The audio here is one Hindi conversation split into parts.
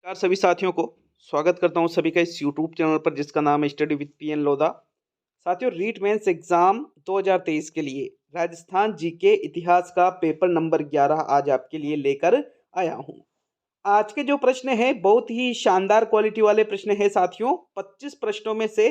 नमस्कार सभी साथियों को स्वागत करता हूं सभी का इस यूट्यूब चैनल पर जिसका नाम है स्टडी विद पीएन लोधा। साथियों, रीट मेंस एग्जाम 2023 के लिए राजस्थान जीके इतिहास का पेपर नंबर 11 आज आपके लिए लेकर आया हूं। आज के जो प्रश्न हैं बहुत ही शानदार क्वालिटी वाले प्रश्न हैं साथियों। 25 प्रश्नों में से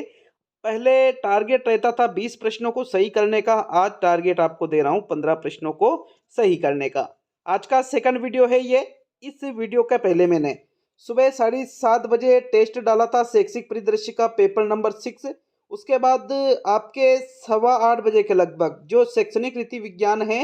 पहले टारगेट रहता था 20 प्रश्नों को सही करने का, आज टारगेट आपको दे रहा हूं 15 प्रश्नों को सही करने का। आज का सेकंड वीडियो है ये। इस वीडियो का पहले मैंने सुबह 7:30 बजे टेस्ट डाला था शैक्षिक परिदृश्य का पेपर नंबर 6। उसके बाद आपके 8:15 बजे के लगभग जो शैक्षणिक रीति विज्ञान है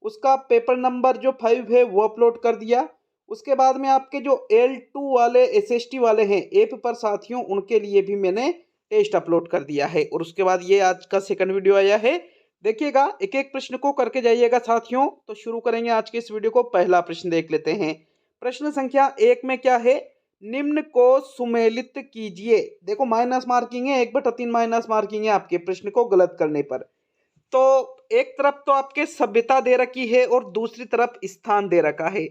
उसका पेपर नंबर जो 5 है वो अपलोड कर दिया। उसके बाद में आपके जो L2 वाले SST वाले हैं ऐप पर साथियों, उनके लिए भी मैंने टेस्ट अपलोड कर दिया है। और उसके बाद ये आज का सेकंड वीडियो आया है। देखिएगा, एक एक प्रश्न को करके जाइएगा साथियों। तो शुरू करेंगे आज के इस वीडियो को। पहला प्रश्न देख लेते हैं। प्रश्न संख्या 1 में क्या है, निम्न को सुमेलित कीजिए। देखो, माइनस मार्किंग है, 1/3 माइनस मार्किंग है आपके प्रश्न को गलत करने पर। तो एक तरफ तो आपके सभ्यता दे रखी है और दूसरी तरफ स्थान दे रखा है।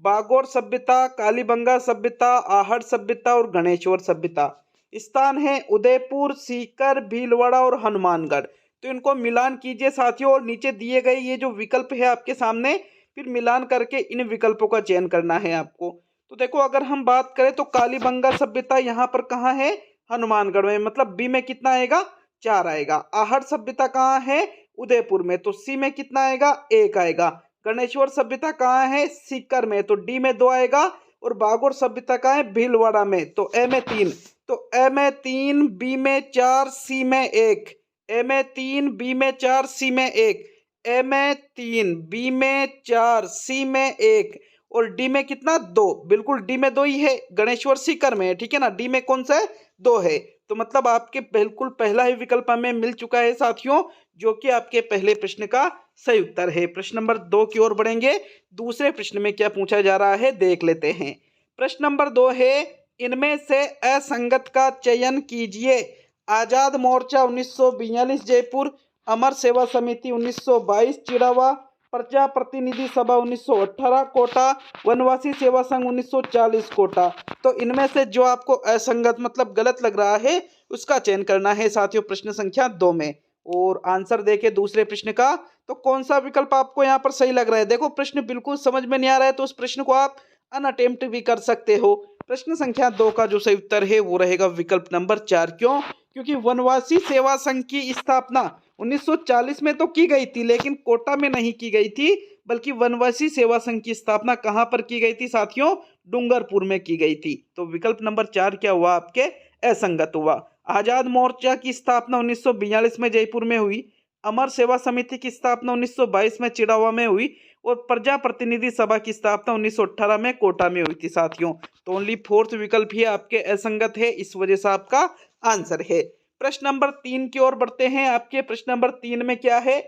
बागोर सभ्यता, कालीबंगा सभ्यता, आहड़ सभ्यता और गणेश्वर सभ्यता। स्थान है उदयपुर, सीकर, भीलवाड़ा और हनुमानगढ़। तो इनको मिलान कीजिए साथियों और नीचे दिए गए ये जो विकल्प है आपके सामने, फिर मिलान करके इन विकल्पों का चयन करना है आपको। तो देखो, अगर हम बात करें तो कालीबंगा सभ्यता यहाँ पर कहाँ है, हनुमानगढ़ में, मतलब बी में कितना आएगा, 4 आएगा। आहड़ सभ्यता कहाँ है, उदयपुर में, तो सी में कितना आएगा, 1 आएगा। गणेश्वर सभ्यता कहाँ है, सीकर में, तो डी में 2 आएगा। और बागोर सभ्यता कहाँ है, भीलवाड़ा में, तो ए में 3। तो ए में 3, बी में 4, सी में 1। ए में 3, बी में 4, सी में 1। ए में 3, बी में 4, सी में 1 और डी में कितना, 2। बिल्कुल डी में 2 ही है, गणेश्वर सीकर में है, ठीक है ना। डी में कौन सा है, 2 है। तो मतलब आपके बिल्कुल पहला ही विकल्प हमें मिल चुका है साथियों, जो कि आपके पहले प्रश्न का सही उत्तर है। प्रश्न नंबर 2 की ओर बढ़ेंगे। दूसरे प्रश्न में क्या पूछा जा रहा है देख लेते हैं। प्रश्न नंबर 2 है, इनमें से असंगत का चयन कीजिए। आजाद मोर्चा 1942 जयपुर, अमर सेवा समिति 1922 चिड़ावा, प्रजा प्रतिनिधि सभा 1918 कोटा, वनवासी सेवा संघ 1940 कोटा। तो इनमें से जो आपको असंगत मतलब गलत लग रहा है उसका चयन करना है साथियों प्रश्न संख्या 2 में। और आंसर देके दूसरे प्रश्न का, तो कौन सा विकल्प आपको यहाँ पर सही लग रहा है। देखो, प्रश्न बिल्कुल समझ में नहीं आ रहा है तो उस प्रश्न को आप अनअटेम्प्ट भी कर सकते हो। प्रश्न संख्या 2 का जो सही उत्तर है वो रहेगा विकल्प नंबर 4। क्यों, क्योंकि वनवासी सेवा संघ की स्थापना 1940 में तो की गई थी, लेकिन कोटा में नहीं की गई थी, बल्कि वनवासी सेवा संघ की स्थापना कहां पर की गई थी साथियों, डूंगरपुर में की गई थी। तो विकल्प नंबर 4 क्या हुआ आपके, असंगत हुआ। आजाद मोर्चा की स्थापना 1942 में जयपुर में हुई, अमर सेवा समिति की स्थापना 1922 में चिड़ावा में हुई और प्रजा प्रतिनिधि सभा की स्थापना 1918 में कोटा में हुई थी साथियों। तो ओनली फोर्थ विकल्प ही आपके असंगत है, इस वजह से आपका आंसर है। प्रश्न नंबर 3 की ओर बढ़ते हैं। आपके प्रश्न नंबर 3 में क्या है,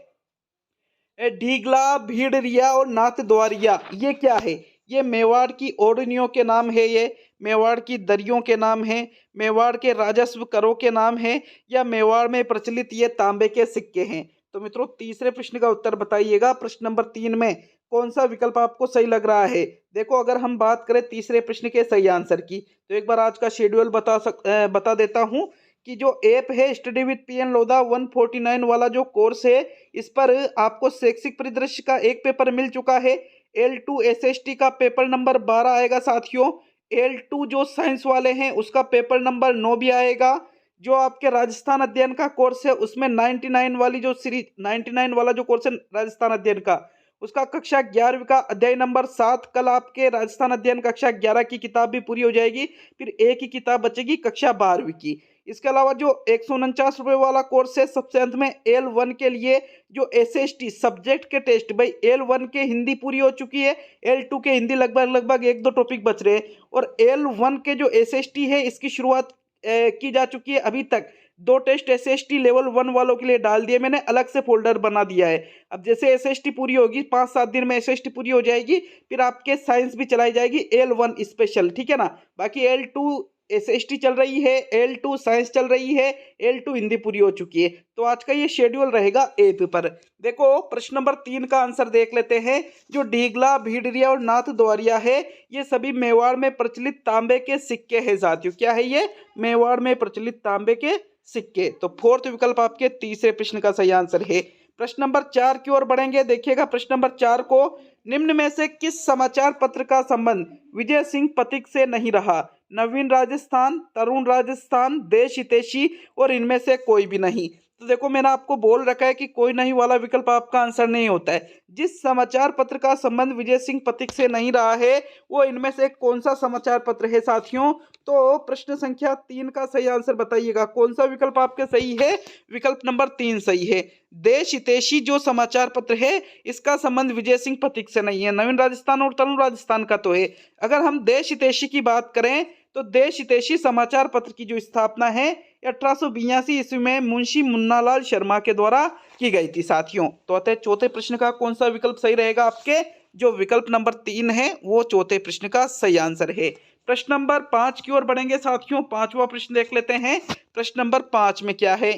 ढीगला, भीड़रिया और नाथ द्वारिया, ये क्या है। ये मेवाड़ की ओढ़नियों के नाम है, ये मेवाड़ की दरियों के नाम है, मेवाड़ के राजस्व करों के नाम है, या मेवाड़ में प्रचलित ये तांबे के सिक्के हैं। तो मित्रों, तीसरे प्रश्न का उत्तर बताइएगा। प्रश्न नंबर 3 में कौन सा विकल्प आपको सही लग रहा है। देखो, अगर हम बात करें तीसरे प्रश्न के सही आंसर की, तो एक बार आज का शेड्यूल बता देता हूँ कि जो ऐप है स्टडी विद पीएन लोधा 149 वाला जो कोर्स है, इस पर आपको शैक्षिक परिदृश्य का एक पेपर मिल चुका है। L2 SST का पेपर नंबर 12 आएगा साथियों। L2 जो साइंस वाले हैं उसका पेपर नंबर 9 भी आएगा। जो आपके राजस्थान अध्ययन का कोर्स है उसमें 99 वाली जो सीरीज 99 वाला जो कोर्स है राजस्थान अध्ययन का, उसका कक्षा 11वीं का अध्याय नंबर 7, कल आपके राजस्थान अध्ययन कक्षा 11 की किताब भी पूरी हो जाएगी। फिर एक ही किताब बचेगी कक्षा 12वीं की। इसके अलावा जो 149 रुपये वाला कोर्स है, सबसे अंत में L1 के लिए जो SST सब्जेक्ट के टेस्ट, भाई L1 के हिंदी पूरी हो चुकी है, L2 के हिंदी लगभग 1-2 टॉपिक बच रहे हैं, और L1 के जो SST है इसकी शुरुआत की जा चुकी है। अभी तक 2 टेस्ट SST लेवल 1 वालों के लिए डाल दिए मैंने, अलग से फोल्डर बना दिया है। अब जैसे SST पूरी होगी, 5-7 दिन में SST पूरी हो जाएगी, फिर आपके साइंस भी चलाई जाएगी L1 स्पेशल, ठीक है ना। बाकी L2 SST चल रही है, L2 साइंस चल रही है, L2 हिंदी पूरी हो चुकी है। तो आज का ये शेड्यूल रहेगा ए पेपर। देखो प्रश्न नंबर 3 का आंसर देख लेते हैं। जो डीगला, भीड़रिया और नाथ द्वारिया है, ये सभी मेवाड़ में प्रचलित तांबे के सिक्के हैं साथियों। क्या है ये? मेवाड़ में प्रचलित तांबे के सिक्के। तो फोर्थ विकल्प आपके तीसरे प्रश्न का सही आंसर है। प्रश्न नंबर 4 की ओर बढ़ेंगे। देखिएगा प्रश्न नंबर 4 को, निम्न में से किस समाचार पत्र का संबंध विजय सिंह पथिक से नहीं रहा? नवीन राजस्थान, तरुण राजस्थान, देश हितैषी और इनमें से कोई भी नहीं। तो देखो मैंने आपको बोल रखा है कि कोई नहीं वाला विकल्प आपका आंसर नहीं होता है। जिस समाचार पत्र का संबंध विजय सिंह पथिक से नहीं रहा है वो इनमें से कौन सा समाचार पत्र है साथियों? तो प्रश्न संख्या 3 का सही आंसर बताइएगा। कौन सा विकल्प आपके सही है? विकल्प नंबर 3 सही है। देश हितैषी जो समाचार पत्र है इसका संबंध विजय सिंह पथिक से नहीं है, नवीन राजस्थान और तरुण राजस्थान का तो है। अगर हम देश हितैषी की बात करें तो देश हितैषी समाचार पत्र की जो स्थापना है 1882 ईस्वी में मुंशी मुन्नालाल शर्मा के द्वारा की गई थी साथियों। तो अतः चौथे प्रश्न का कौन सा विकल्प सही रहेगा आपके? जो विकल्प नंबर 3 है वो चौथे प्रश्न का सही आंसर है। प्रश्न नंबर 5 की ओर बढ़ेंगे साथियों। पांचवा प्रश्न देख लेते हैं। प्रश्न नंबर 5 में क्या है?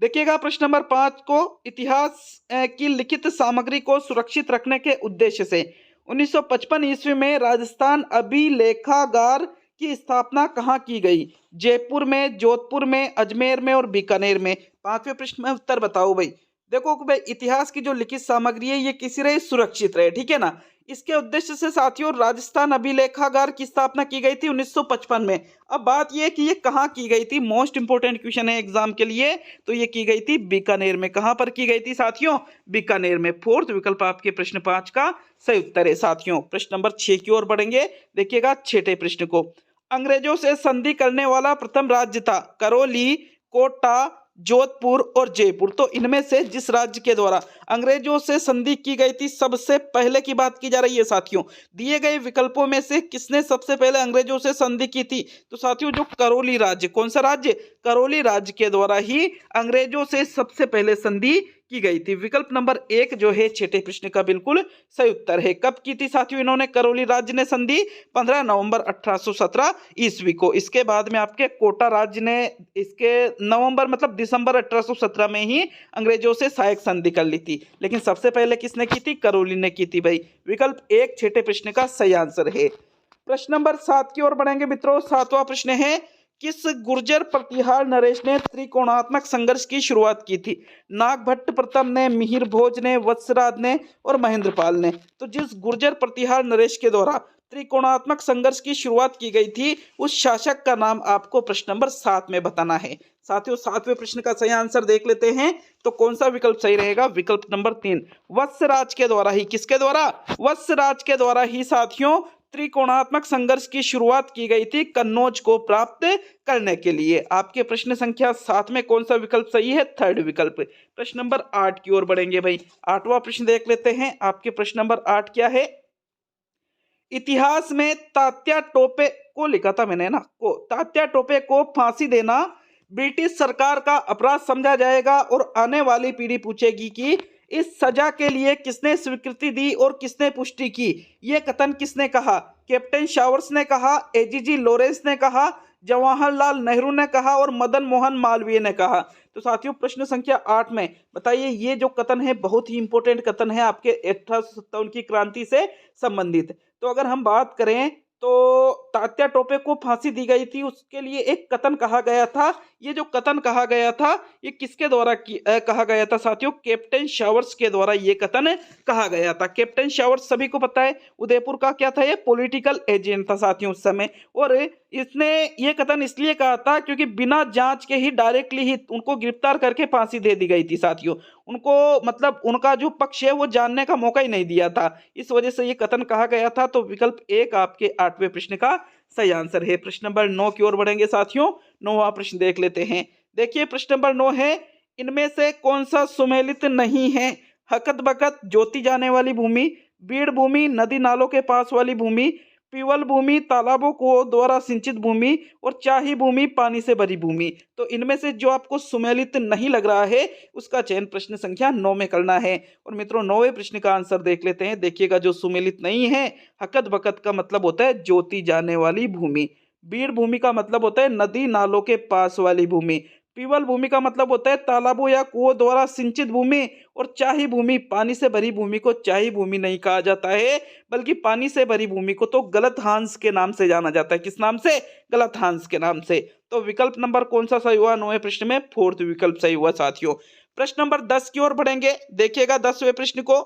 देखिएगा प्रश्न नंबर 5 को, इतिहास की लिखित सामग्री को सुरक्षित रखने के उद्देश्य से 1955 ईस्वी में राजस्थान अभिलेखागार की स्थापना कहाँ की गई? जयपुर में, जोधपुर में, अजमेर में और बीकानेर में। पांचवें प्रश्न में उत्तर बताओ भाई। देखो कि भाई इतिहास की जो लिखित सामग्री है ये किसी रहे सुरक्षित रहे, ठीक है ना। इसके उद्देश्य से साथियों राजस्थान अभिलेखागार की स्थापना की गई थी 1955 में। अब बात यह है कि ये कहाँ की गई थी? मोस्ट इंपोर्टेंट क्वेश्चन है एग्जाम के लिए। तो ये की गई थी बीकानेर में। कहाँ पर की गई थी साथियों? बीकानेर में। फोर्थ विकल्प आपके प्रश्न 5 का सही उत्तर है साथियों। प्रश्न नंबर 6 की ओर बढ़ेंगे। देखिएगा छठे प्रश्न को, अंग्रेजों से संधि करने वाला प्रथम राज्य था करौली, कोटा, जोधपुर और जयपुर। तो इनमें से जिस राज्य के द्वारा अंग्रेजों से संधि की गई थी सबसे पहले की बात की जा रही है साथियों। दिए गए विकल्पों में से किसने सबसे पहले अंग्रेजों से संधि की थी? तो साथियों जो करौली राज्य, कौन सा राज्य? करौली राज्य के द्वारा ही अंग्रेजों से सबसे पहले संधि की गई थी। विकल्प नंबर 1 जो है छठे प्रश्न का बिल्कुल सही उत्तर है। कब की थी साथियों इन्होंने करौली राज्य ने संधि? 15 नवंबर 1817 ईस्वी को। इसके बाद में आपके कोटा राज्य ने इसके नवंबर मतलब दिसंबर 1817 में ही अंग्रेजों से सहायक संधि कर ली थी। लेकिन सबसे पहले किसने की थी? करौली ने की थी भाई। विकल्प 1 छठे प्रश्न का सही आंसर है। प्रश्न नंबर 7 की ओर बढ़ेंगे मित्रों। सातवां प्रश्न है, किस गुर्जर प्रतिहार नरेश ने त्रिकोणात्मक संघर्ष की शुरुआत की थी? नागभट्ट प्रथम ने, मिहिर भोज ने, वत्सराज ने और महेंद्रपाल ने। तो जिस गुर्जर प्रतिहार नरेश के द्वारा त्रिकोणात्मक संघर्ष की शुरुआत की गई थी उस शासक का नाम आपको प्रश्न नंबर 7 में बताना है साथियों। 7वें प्रश्न का सही आंसर देख लेते हैं। तो कौन सा विकल्प सही रहेगा? विकल्प नंबर 3 वत्सराज के द्वारा ही। किसके द्वारा? वत्सराज के द्वारा ही साथियों त्रिकोणात्मक संघर्ष की शुरुआत की गई थी कन्नौज को प्राप्त करने के लिए। आपके प्रश्न संख्या 7 में कौन सा विकल्प सही है? थर्ड विकल्प। प्रश्न नंबर 8 की ओर बढ़ेंगे भाई। 8वां प्रश्न देख लेते हैं। आपके प्रश्न नंबर 8 क्या है? इतिहास में तात्या टोपे को लिखा था मैंने ना, को तात्या टोपे को फांसी देना ब्रिटिश सरकार का अपराध समझा जाएगा और आने वाली पीढ़ी पूछेगी कि इस सजा के लिए किसने स्वीकृति दी और किसने पुष्टि की। यह कथन किसने कहा? कैप्टन शावर्स ने कहा, एजीजी लॉरेंस ने कहा, जवाहरलाल नेहरू ने कहा और मदन मोहन मालवीय ने कहा। तो साथियों प्रश्न संख्या 8 में बताइए ये जो कथन है बहुत ही इंपॉर्टेंट कथन है आपके 1857 की क्रांति से संबंधित। तो अगर हम बात करें तो तात्या टोपे को फांसी दी गई थी उसके लिए एक कथन कहा गया था। ये जो कथन कहा गया था ये किसके द्वारा कहा गया था साथियों? कैप्टन शावर्स के द्वारा ये कथन कहा गया था। कैप्टन शावर्स सभी को पता है उदयपुर का क्या था? ये पॉलिटिकल एजेंट था साथियों उस समय। और इसने ये कथन इसलिए कहा था क्योंकि बिना जांच के ही डायरेक्टली ही उनको गिरफ्तार करके फांसी दे दी गई थी साथियों। उनको मतलब उनका जो पक्ष है वो जानने का मौका ही नहीं दिया था, इस वजह से ये कथन कहा गया था। तो विकल्प 1 आपके 8वें प्रश्न का सही आंसर है। प्रश्न नंबर 9 की ओर बढ़ेंगे साथियों। 9वां प्रश्न देख लेते हैं। देखिए प्रश्न नंबर 9 है, इनमें से कौन सा सुमेलित नहीं है? हकत बकत जोती जाने वाली भूमि, बीड़ भूमि नदी नालों के पास वाली भूमि, पीवल भूमि तालाबों को द्वारा सिंचित भूमि और चाही भूमि पानी से भरी भूमि। तो इनमें से जो आपको सुमेलित नहीं लग रहा है उसका चयन प्रश्न संख्या 9 में करना है। और मित्रों 9वें प्रश्न का आंसर देख लेते हैं। देखिएगा जो सुमेलित नहीं है हकत बकत का मतलब होता है जोती जाने वाली भूमि। बीड़ भूमि का मतलब होता है नदी नालों के पास वाली भूमि। पीवल भूमि का मतलब होता है तालाबों या कुओं द्वारा सिंचित भूमि। और चाही भूमि, पानी से भरी भूमि को चाही भूमि नहीं कहा जाता है, बल्कि पानी से भरी भूमि को तो गलतहांस के नाम से जाना जाता है। किस नाम से? गलतहांस के नाम से। तो विकल्प नंबर कौन सा सही हुआ 9वें प्रश्न में? फोर्थ विकल्प सही हुआ साथियों। प्रश्न नंबर 10 की ओर बढ़ेंगे, देखिएगा 10वें प्रश्न को।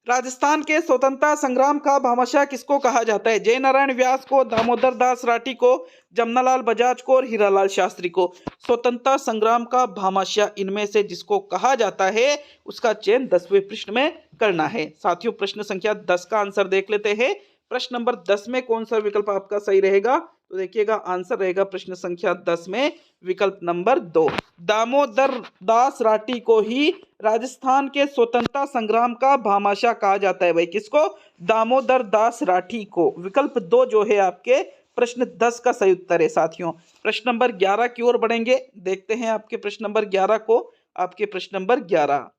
राजस्थान के स्वतंत्रता संग्राम का भामाशाह किसको कहा जाता है? जयनारायण व्यास को, दामोदर दास राठी को, जमनालाल बजाज को और हीरालाल शास्त्री को। स्वतंत्रता संग्राम का भामाशाह इनमें से जिसको कहा जाता है उसका चयन 10वें प्रश्न में करना है साथियों। प्रश्न संख्या 10 का आंसर देख लेते हैं। प्रश्न नंबर 10 में कौन सा विकल्प आपका सही रहेगा? तो देखिएगा आंसर रहेगा प्रश्न संख्या 10 में विकल्प नंबर 2। दामोदर दास राठी को ही राजस्थान के स्वतंत्रता संग्राम का भामाशाह कहा जाता है। भाई किसको? दामोदर दास राठी को। विकल्प 2 जो है आपके प्रश्न 10 का सही उत्तर है साथियों। प्रश्न नंबर 11 की ओर बढ़ेंगे, देखते हैं आपके प्रश्न नंबर 11 को। आपके प्रश्न नंबर 11,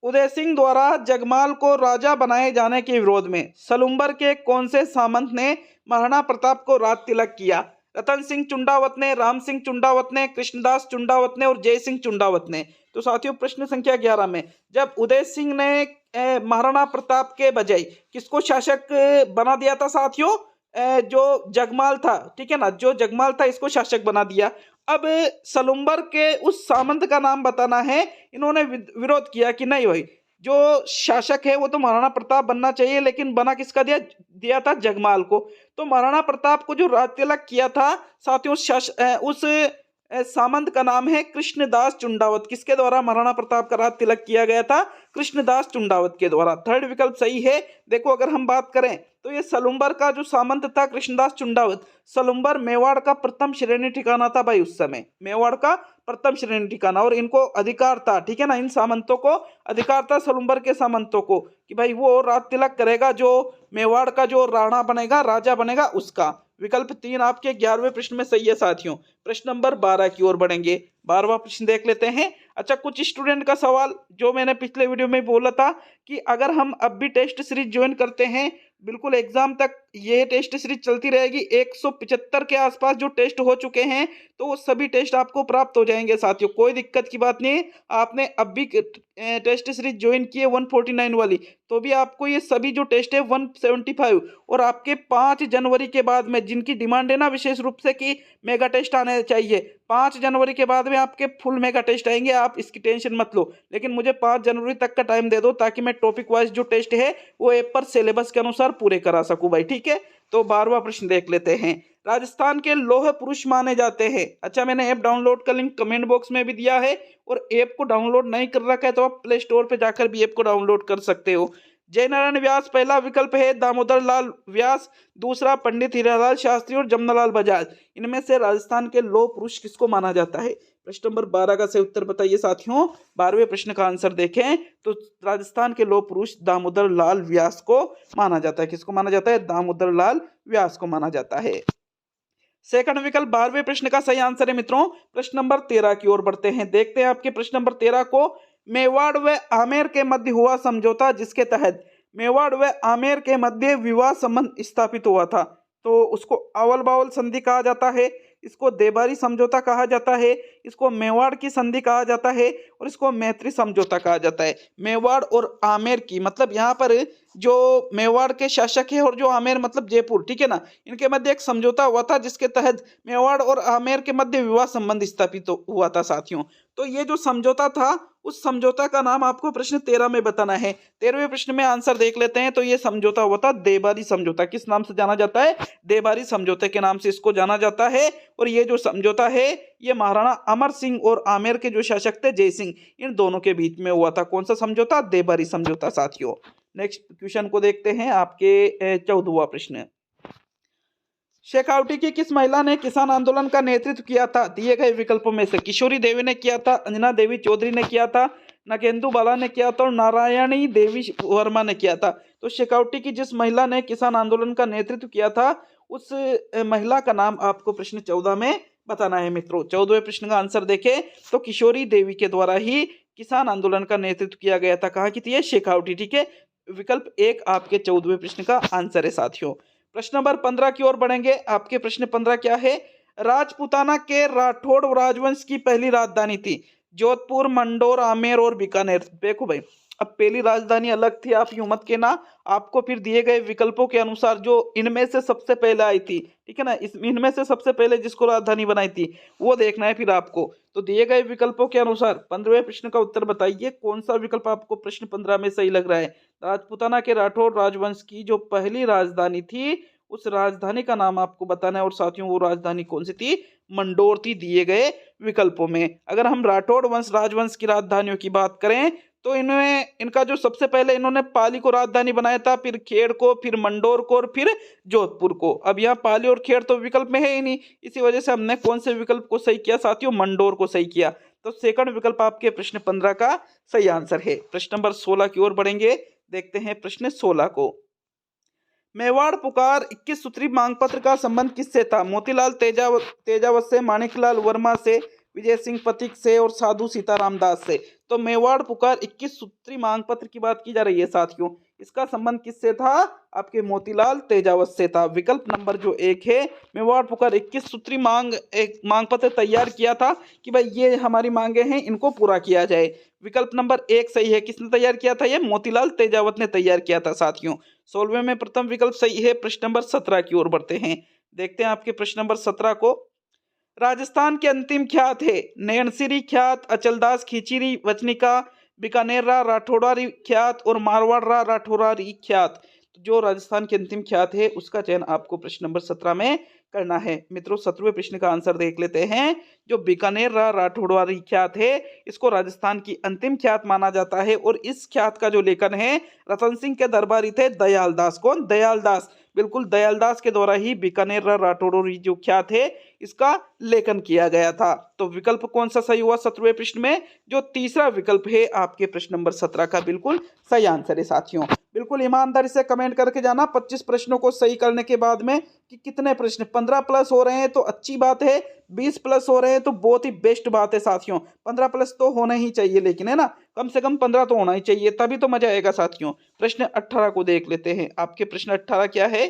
उदय सिंह द्वारा जगमाल को राजा बनाए जाने के विरोध में सलुम्बर के कौन से सामंत ने महाराणा प्रताप को राज तिलक किया? रतन सिंह चुंडावत ने, राम सिंह चुंडावत ने, कृष्णदास चुंडावत ने और जय सिंह चुंडावत ने। तो साथियों प्रश्न संख्या 11 में जब उदय सिंह ने महाराणा प्रताप के बजाय किसको शासक बना दिया था साथियों? जो जगमाल था, ठीक है ना, जो जगमाल था इसको शासक बना दिया। अब सलुम्बर के उस सामंत का नाम बताना है। इन्होंने विरोध किया कि नहीं भाई, जो शासक है वो तो महाराणा प्रताप बनना चाहिए, लेकिन बना किसका दिया था? जगमाल को। तो महाराणा प्रताप को जो राज तिलक किया था साथियों उस सामंत का नाम है कृष्णदास चुंडावत। किसके द्वारा महाराणा प्रताप का राज तिलक किया गया था? कृष्णदास चुंडावत के द्वारा। थर्ड विकल्प सही है। देखो अगर हम बात करें तो ये सलुम्बर का जो सामंत था कृष्णदास चुंडावत, सलुम्बर मेवाड़ का प्रथम श्रेणी ठिकाना था भाई उस समय, मेवाड़ का प्रथम श्रेणी ठिकाना। और इनको अधिकार था, ठीक है ना, इन सामंतों को अधिकार था, सलुम्बर के सामंतों को, कि भाई वो राज तिलक करेगा जो मेवाड़ का जो राणा बनेगा, राजा बनेगा उसका। विकल्प 3 आपके 11वें प्रश्न में सही है साथियों। प्रश्न नंबर 12 की ओर बढ़ेंगे। 12वां प्रश्न देख लेते हैं। अच्छा, कुछ स्टूडेंट का सवाल जो मैंने पिछले वीडियो में बोला था कि अगर हम अब भी टेस्ट सीरीज ज्वाइन करते हैं, बिल्कुल एग्जाम तक ये टेस्ट सीरीज चलती रहेगी। 175 के आसपास जो टेस्ट हो चुके हैं तो वो सभी टेस्ट आपको प्राप्त हो जाएंगे साथियों, कोई दिक्कत की बात नहीं। आपने अब भी टेस्ट सीरीज ज्वाइन की है 149 वाली, तो भी आपको ये सभी जो टेस्ट है 175 और आपके 5 जनवरी के बाद में जिनकी डिमांड है ना विशेष रूप से कि मेगा टेस्ट आने चाहिए, 5 जनवरी के बाद में आपके फुल मेगा टेस्ट आएंगे। आप इसकी टेंशन मत लो, लेकिन मुझे 5 जनवरी तक का टाइम दे दो ताकि मैं टॉपिक वाइज जो टेस्ट है वो ऐप पर सिलेबस के अनुसार पूरे करा सकूं भाई, ठीक है। तो 12वां प्रश्न देख लेते हैं। राजस्थान के लौह पुरुष माने जाते हैं। अच्छा, मैंने ऐप डाउनलोड का लिंक कमेंट बॉक्स में भी दिया है, और ऐप को डाउनलोड नहीं कर रखा है तो आप प्ले स्टोर पे जाकर भी ऐप को डाउनलोड कर सकते हो। जयनारायण व्यास पहला विकल्प है, दामोदर लाल व्यास दूसरा, पंडित हीरालाल शास्त्री और जमनालाल बजाज। इनमें से राजस्थान के लौह पुरुष किसको माना जाता है? प्रश्न नंबर 12 का सही उत्तर बताइए साथियों। 12वें प्रश्न का आंसर देखें तो राजस्थान के लौह पुरुष दामोदर लाल व्यास को माना जाता है। किसको माना जाता है? दामोदर लाल व्यास को माना जाता है। सेकंड विकल्प 12वें प्रश्न का सही आंसर है मित्रों। प्रश्न नंबर 13 की ओर बढ़ते हैं, देखते हैं आपके प्रश्न नंबर 13 को। मेवाड़ व आमेर के मध्य हुआ समझौता जिसके तहत मेवाड़ व आमेर के मध्य विवाह संबंध स्थापित हुआ था, तो उसको अवल बावल संधि कहा जाता है, इसको देबारी समझौता कहा जाता है, इसको मेवाड़ की संधि कहा जाता है और इसको मैत्री समझौता कहा जाता है। मेवाड़ और आमेर की मतलब यहाँ पर जो मेवाड़ के शासक है और जो आमेर मतलब जयपुर, ठीक है ना, इनके मध्य एक समझौता हुआ था जिसके तहत मेवाड़ और आमेर के मध्य विवाह संबंध स्थापित हुआ था साथियों। तो ये जो समझौता था उस समझौता का नाम आपको प्रश्न 13 में बताना है। 13वें प्रश्न में आंसर देख लेते हैं। तो ये समझौता हुआ था देबारी समझौता। किस नाम से जाना जाता है? देबारी समझौते के नाम से इसको जाना जाता है। और ये जो समझौता है ये महाराणा अमर सिंह और आमेर के जो शासक थे जय सिंह, इन दोनों के बीच में हुआ था। कौन सा समझौता? देबारी समझौता साथियों। नेक्स्ट क्वेश्चन को देखते हैं, आपके 14वां प्रश्न। शेखावटी की किस महिला ने किसान आंदोलन का नेतृत्व किया था? दिए गए विकल्पों में से किशोरी देवी ने किया था, अंजना देवी चौधरी ने किया था, नगेंदु बाला ने किया था और नारायणी देवी वर्मा ने किया था। तो शेखावटी की जिस महिला ने किसान आंदोलन का नेतृत्व किया था उस महिला का नाम आपको प्रश्न 14 में बताना है मित्रों। 14वें प्रश्न का आंसर देखें तो किशोरी देवी के द्वारा ही किसान आंदोलन का नेतृत्व किया गया था। कहाँ की थी? शेखावटी, ठीक है। विकल्प 1 आपके 14वें प्रश्न का आंसर है साथियों। प्रश्न नंबर 15 की ओर बढ़ेंगे। आपके प्रश्न 15 क्या है? राजपूताना के राठौड़ राजवंश की पहली राजधानी थी जोधपुर, मंडोर, आमेर और बीकानेर। देखो भाई, अब पहली राजधानी अलग थी, आप यूं मत कहना। आपको फिर दिए गए विकल्पों के अनुसार जो इनमें से सबसे पहले आई थी, ठीक है ना, इस इनमें से सबसे पहले जिसको राजधानी बनाई थी वो देखना है फिर आपको। तो दिए गए विकल्पों के अनुसार 15वें प्रश्न का उत्तर बताइए, कौन सा विकल्प आपको प्रश्न 15 में सही लग रहा है। राजपूताना के राठौड़ राजवंश की जो पहली राजधानी थी, उस राजधानी का नाम आपको बताना है। और साथियों, वो राजधानी कौन सी थी? मंडोर थी, दिए गए विकल्पों में। अगर हम राठौड़ वंश राजवंश की राजधानियों की बात करें तो इनमें इनका जो सबसे पहले इन्होंने पाली को राजधानी बनाया था, फिर खेड़ को, फिर मंडोर को और फिर जोधपुर को। अब यहाँ पाली और खेड़ तो विकल्प में है ही नहीं, इसी वजह से हमने कौन से विकल्प को सही किया साथियों? मंडोर को सही किया। तो सेकंड विकल्प आपके प्रश्न 15 का सही आंसर है। प्रश्न नंबर 16 की ओर बढ़ेंगे। देखते हैं प्रश्न 16 को। मेवाड़ पुकार 21 सूत्री मांग पत्र का संबंध किससे था? मोतीलाल तेजावत से, माणिकलाल वर्मा से, विजय सिंह पथिक से और साधु सीताराम दास से। तो मेवाड़ पुकार 21 सूत्री मांग पत्र की बात की जा रही है साथियों। इसका संबंध किससे था? आपके मोतीलाल तेजावत से था। विकल्प नंबर जो 1 है, मेवाड़ पुकार 21 सूत्री मांग पत्र तैयार किया था कि भाई ये हमारी मांगे हैं, इनको पूरा किया जाए। विकल्प नंबर 1 सही है। किसने तैयार किया था? ये मोतीलाल तेजावत ने तैयार किया था साथियों। 16वें में प्रथम विकल्प सही है। प्रश्न नंबर 17 की ओर बढ़ते हैं। देखते हैं आपके प्रश्न नंबर 17 को। राजस्थान के अंतिम ख्यात है नयनसिरी ख्यात, अचलदास खींचीरी वचनिका, बीकानेर राठौड़ारी ख्यात और मारवाड़ राठौड़ारी ख्यात। तो जो राजस्थान के अंतिम ख्यात है उसका चयन आपको प्रश्न नंबर 17 में करना है। मित्रों, 17वें प्रश्न का आंसर देख लेते हैं। जो बीकानेर राठौड़ारी ख्यात है, इसको राजस्थान की अंतिम ख्यात माना जाता है और इस ख्यात का जो लेखन है रतन सिंह के दरबारी थे दयाल दास। कौन? दयाल दास। बिल्कुल, दयाल दास के द्वारा ही बीकानेर राठौड़ारी जो ख्यात है इसका लेखन किया गया था। तो विकल्प कौन सा सही हुआ 17वें प्रश्न में? जो तीसरा विकल्प है आपके प्रश्न नंबर 17 का बिल्कुल सही आंसर है साथियों। बिल्कुल ईमानदारी से कमेंट करके जाना 25 प्रश्नों को सही करने के बाद में कि कितने प्रश्न 15 प्लस हो रहे हैं तो अच्छी बात है, 20 प्लस हो रहे हैं तो बहुत ही बेस्ट बात है साथियों। 15 प्लस तो होना ही चाहिए, लेकिन है ना, कम से कम 15 तो होना ही चाहिए, तभी तो मजा आएगा साथियों। प्रश्न 18 को देख लेते हैं। आपके प्रश्न 18 क्या है?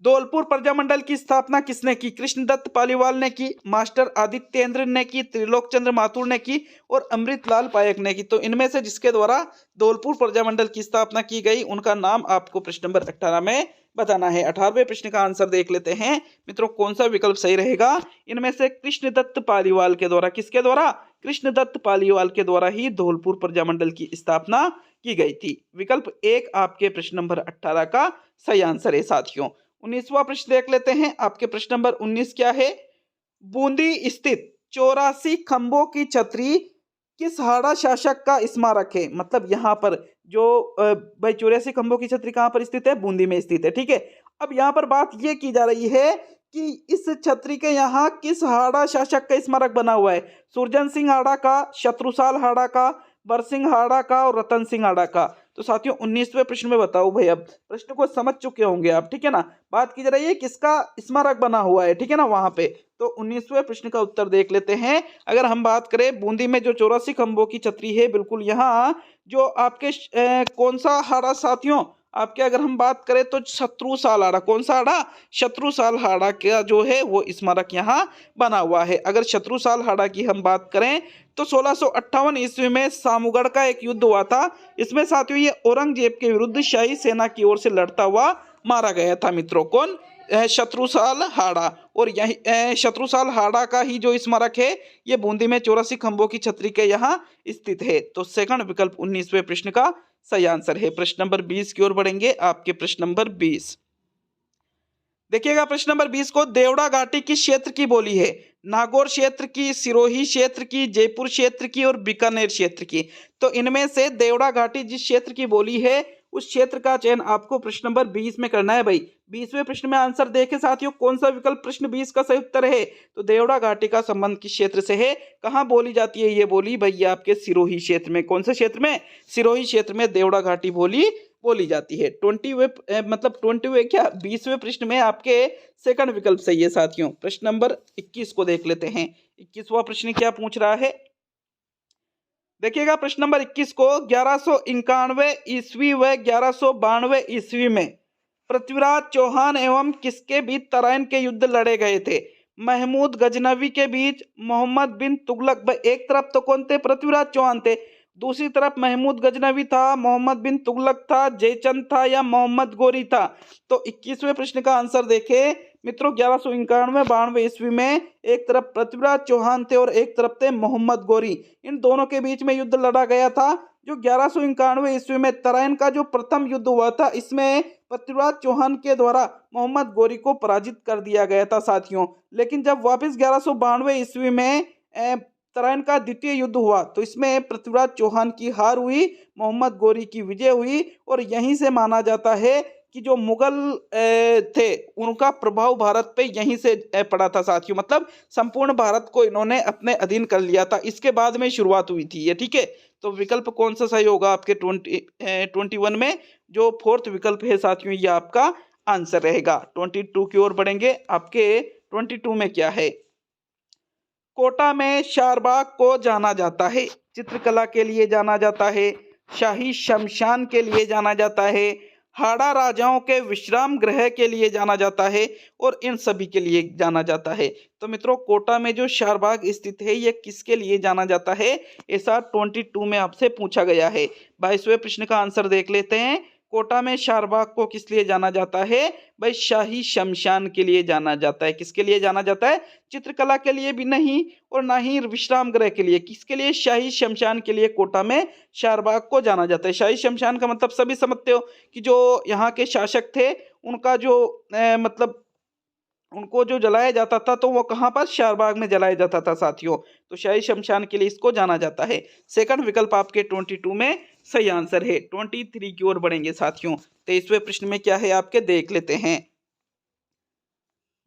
धौलपुर प्रजामंडल की स्थापना किसने की? कृष्णदत्त पालीवाल ने की, मास्टर आदित्येंद्र ने की, त्रिलोकचंद्र माथुर ने की और अमृतलाल पायक ने की। तो इनमें से जिसके द्वारा धौलपुर प्रजामंडल की स्थापना की गई उनका नाम आपको प्रश्न नंबर 18 में बताना है। 18वें प्रश्न का आंसर देख लेते हैं मित्रों, कौन सा विकल्प सही रहेगा? इनमें से कृष्णदत्त पालीवाल के द्वारा। किसके द्वारा? कृष्णदत्त पालीवाल के द्वारा ही धौलपुर प्रजामंडल की स्थापना की गई थी। विकल्प 1 आपके प्रश्न नंबर 18 का सही आंसर है साथियों। 19वां प्रश्न देख लेते हैं। आपके प्रश्न नंबर 19 क्या है? बूंदी स्थित 84 खंभों की छतरी किस हाड़ा शासक का स्मारक है? मतलब यहाँ पर जो भाई 84 खंभों की छतरी कहाँ पर स्थित है? बूंदी में स्थित है, ठीक है। अब यहाँ पर बात ये की जा रही है कि इस छतरी के यहाँ किस हाड़ा शासक का स्मारक बना हुआ है? सुरजन सिंह हाड़ा का, शत्रुसाल हाड़ा का, बरसिंह हाड़ा का और रतन सिंह हाड़ा का। तो साथियों 19वें प्रश्न में बताओ भाई, अब प्रश्न को समझ चुके होंगे आप, ठीक है ना। बात की जा रही है किसका स्मारक बना हुआ है, ठीक है ना, वहां पे। तो 19वें प्रश्न का उत्तर देख लेते हैं। अगर हम बात करें बूंदी में जो 84 खंभों की छतरी है, बिल्कुल यहाँ जो आपके कौन सा हाड़ा साथियों? आपके अगर हम बात करें तो शत्रुसाल हाड़ा। कौन सा हाड़ा? शत्रुसाल हाड़ा का जो है वो स्मारक यहाँ बना हुआ है। अगर शत्रुसाल हाड़ा की हम बात करें तो 1658 ईस्वी में सामूगढ़ का एक युद्ध हुआ था। इसमें साथियों ये औरंगजेब के विरुद्ध शाही सेना की ओर से लड़ता हुआ मारा गया था मित्रों। कौन? शत्रुसाल हाड़ा। और यही शत्रुसाल हाड़ा का ही जो स्मारक है ये बूंदी में 84 खंभों की छतरी के यहाँ स्थित है। तो सेकंड विकल्प 19वें प्रश्न का सही आंसर है। प्रश्न नंबर 20 की ओर बढ़ेंगे। आपके प्रश्न नंबर 20 देखिएगा। प्रश्न नंबर 20 को देवड़ा घाटी किस क्षेत्र की बोली है? नागौर क्षेत्र की, सिरोही क्षेत्र की, जयपुर क्षेत्र की और बीकानेर क्षेत्र की। तो इनमें से देवड़ा घाटी जिस क्षेत्र की बोली है उस क्षेत्र का चयन आपको प्रश्न नंबर 20 में करना है भाई। 20वें प्रश्न में आंसर देखें साथियों, कौन सा विकल्प प्रश्न 20 का सही उत्तर है? तो देवड़ा घाटी का संबंध किस क्षेत्र से है? कहाँ बोली जाती है ये बोली? भैया आपके सिरोही क्षेत्र में। कौन से क्षेत्र में? सिरोही क्षेत्र में देवड़ा घाटी बोली जाती है। 20वें क्या 20वें प्रश्न में आपके सेकंड विकल्प सही है साथियों। प्रश्न नंबर 21 को देख लेते हैं। 21वां प्रश्न क्या पूछ रहा है? देखिएगा प्रश्न नंबर 21 को 1191 ईस्वी व 1192 ईस्वी में पृथ्वीराज चौहान एवं किसके बीच तराइन के युद्ध लड़े गए थे? महमूद गजनवी के बीच, मोहम्मद बिन तुगलक। एक तरफ तो कौन थे? पृथ्वीराज चौहान थे, दूसरी तरफ महमूद गजनवी था, मोहम्मद बिन तुगलक था, जयचंद था या मोहम्मद गोरी था? तो 21वें प्रश्न का आंसर देखें मित्रों, 1191-92 ईस्वी में एक तरफ पृथ्वीराज चौहान थे और एक तरफ थे मोहम्मद गोरी। इन दोनों के बीच में युद्ध लड़ा गया था। जो 1191 ईस्वी में तराइन का जो प्रथम युद्ध हुआ था, इसमें पृथ्वीराज चौहान के द्वारा मोहम्मद गोरी को पराजित कर दिया गया था साथियों। लेकिन जब वापस 1192 ईस्वी में तराइन का द्वितीय युद्ध हुआ तो इसमें पृथ्वीराज चौहान की हार हुई, मोहम्मद गोरी की विजय हुई। और यहीं से माना जाता है कि जो मुगल थे उनका प्रभाव भारत पे यहीं से पड़ा था साथियों। मतलब संपूर्ण भारत को इन्होंने अपने अधीन कर लिया था, इसके बाद में शुरुआत हुई थी ये। ठीक है, तो विकल्प कौन सा सही होगा आपके 21 में? जो फोर्थ विकल्प है साथियों, ये आपका आंसर रहेगा। 22 की ओर बढ़ेंगे। आपके 22 में क्या है? कोटा में शारबाग को जाना जाता है, चित्रकला के लिए जाना जाता है, शाही शमशान के लिए जाना जाता है, हाड़ा राजाओं के विश्राम गृह के लिए जाना जाता है और इन सभी के लिए जाना जाता है। तो मित्रों, कोटा में जो शारबाग स्थित है ये किसके लिए जाना जाता है? ऐसा 22 में आपसे पूछा गया है। 22वें प्रश्न का आंसर देख लेते हैं। कोटा में शारबाग को किस लिए जाना जाता है? भाई शाही शमशान के लिए जाना जाता है। किसके लिए जाना जाता है? चित्रकला के लिए भी नहीं और ना ही विश्राम गृह के लिए। किसके लिए? शाही शमशान के लिए कोटा में शारबाग को जाना जाता है। शाही शमशान का मतलब सभी समझते हो कि जो यहाँ के शासक थे उनका जो मतलब उनको जो जलाया जाता था तो वो कहाँ पर? शारबाग में जलाया जाता था साथियों। तो शाही शमशान के लिए इसको जाना जाता है। सेकंड विकल्प आपके 22 में सही आंसर है। 23 की ओर बढ़ेंगे साथियों। 23वें प्रश्न में क्या है आपके, देख लेते हैं।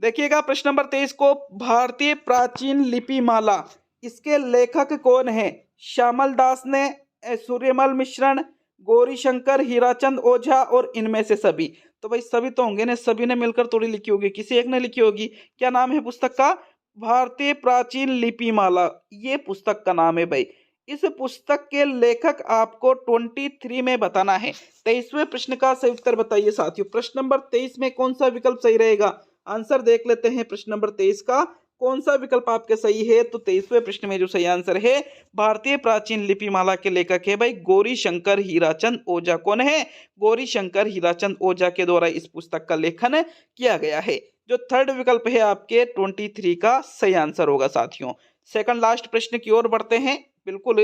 देखिएगा प्रश्न नंबर 23 को, भारतीय प्राचीन लिपि माला, इसके लेखक कौन है? श्यामल दास ने, सूर्यमल मिश्रण, गौरीशंकर, हीराचंद ओझा और इनमें से सभी? तो भाई सभी तो होंगे ना, सभी ने मिलकर थोड़ी लिखी होगी, किसी एक ने लिखी होगी। क्या नाम है पुस्तक का? भारतीय प्राचीन लिपि माला, ये पुस्तक का नाम है भाई। इस पुस्तक के लेखक आपको 23 में बताना है। 23वें प्रश्न का सही उत्तर बताइए साथियों। प्रश्न नंबर 23 में कौन सा विकल्प सही रहेगा? आंसर देख लेते हैं प्रश्न नंबर 23 का, कौन सा विकल्प आपके सही है? तो 23वें प्रश्न में जो सही आंसर है, भारतीय प्राचीन लिपि माला के लेखक है भाई गौरीशंकर हीराचंद ओझा। कौन है? गौरीशंकर हीराचंद ओझा के द्वारा इस पुस्तक का लेखन किया गया है। जो थर्ड विकल्प है आपके 23 का सही आंसर होगा साथियों। सेकंड लास्ट प्रश्न की ओर बढ़ते हैं। बिल्कुल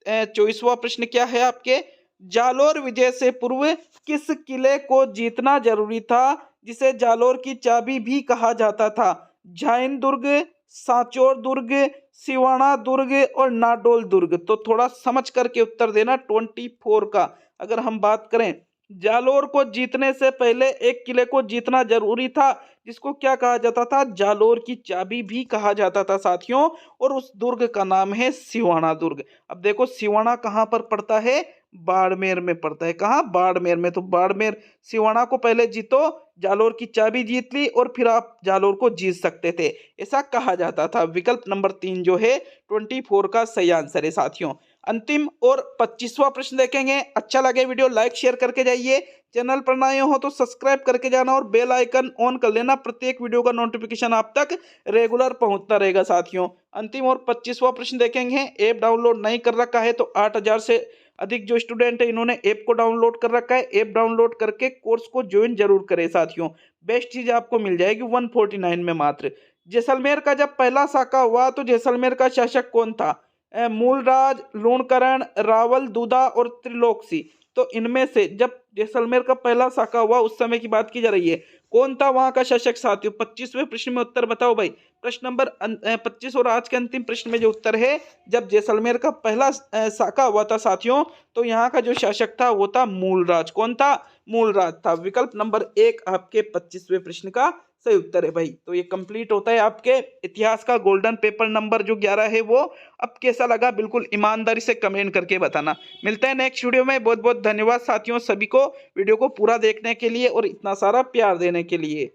24वां प्रश्न क्या है आपके, जालोर विजय से पूर्व किस किले को जीतना जरूरी था जिसे जालोर की चाबी भी कहा जाता था? झाइन दुर्ग, सांचौर दुर्ग, सिवाना दुर्ग और नाडोल दुर्ग। तो थोड़ा समझ करके उत्तर देना 24 का। अगर हम बात करें, जालोर को जीतने से पहले एक किले को जीतना जरूरी था जिसको क्या कहा जाता था? जालोर की चाबी भी कहा जाता था साथियों। और उस दुर्ग का नाम है सिवाना दुर्ग। अब देखो सिवाना कहाँ पर पड़ता है? बाड़मेर में पड़ता है। कहाँ? बाड़मेर में। तो बाड़मेर, सिवाना को पहले जीतो, जालोर की चाबी जीत ली और फिर आप जालोर को जीत सकते थे, ऐसा कहा जाता था। विकल्प नंबर 3 जो है 24 का सही आंसर है साथियों। अंतिम और 25वां प्रश्न देखेंगे। अच्छा लगे वीडियो लाइक शेयर करके जाइए, चैनल पर नए हो तो सब्सक्राइब करके जाना और बेल आइकन ऑन कर लेना, प्रत्येक वीडियो का नोटिफिकेशन आप तक रेगुलर पहुंचता रहेगा साथियों। अंतिम और 25वां प्रश्न देखेंगे। ऐप डाउनलोड नहीं कर रखा है तो 8000 से अधिक जो स्टूडेंट है इन्होंने ऐप को डाउनलोड कर रखा है। ऐप डाउनलोड करके कोर्स को ज्वाइन जरूर करें साथियों। बेस्ट चीज आपको मिल जाएगी 149 में मात्र। जैसलमेर का जब पहला साका हुआ तो जैसलमेर का शासक कौन था? मूलराज, लूणकरण, रावल, दूधा और त्रिलोकसी। तो इनमें से जब जैसलमेर का पहला साका हुआ उस समय की बात की जा रही है, कौन था वहां का शासक साथियों? 25वें प्रश्न में उत्तर बताओ भाई। प्रश्न नंबर 25 और आज के अंतिम प्रश्न में जो उत्तर है, जब जैसलमेर का पहला साका हुआ था साथियों तो यहाँ का जो शासक था वो था मूलराज। कौन था? मूलराज था। विकल्प नंबर 1 आपके 25वें प्रश्न का सही उत्तर है भाई। तो ये कंप्लीट होता है आपके इतिहास का गोल्डन पेपर नंबर जो 11 है वो। अब कैसा लगा बिल्कुल ईमानदारी से कमेंट करके बताना। मिलते हैं नेक्स्ट वीडियो में। बहुत बहुत धन्यवाद साथियों सभी को वीडियो को पूरा देखने के लिए और इतना सारा प्यार देने के लिए।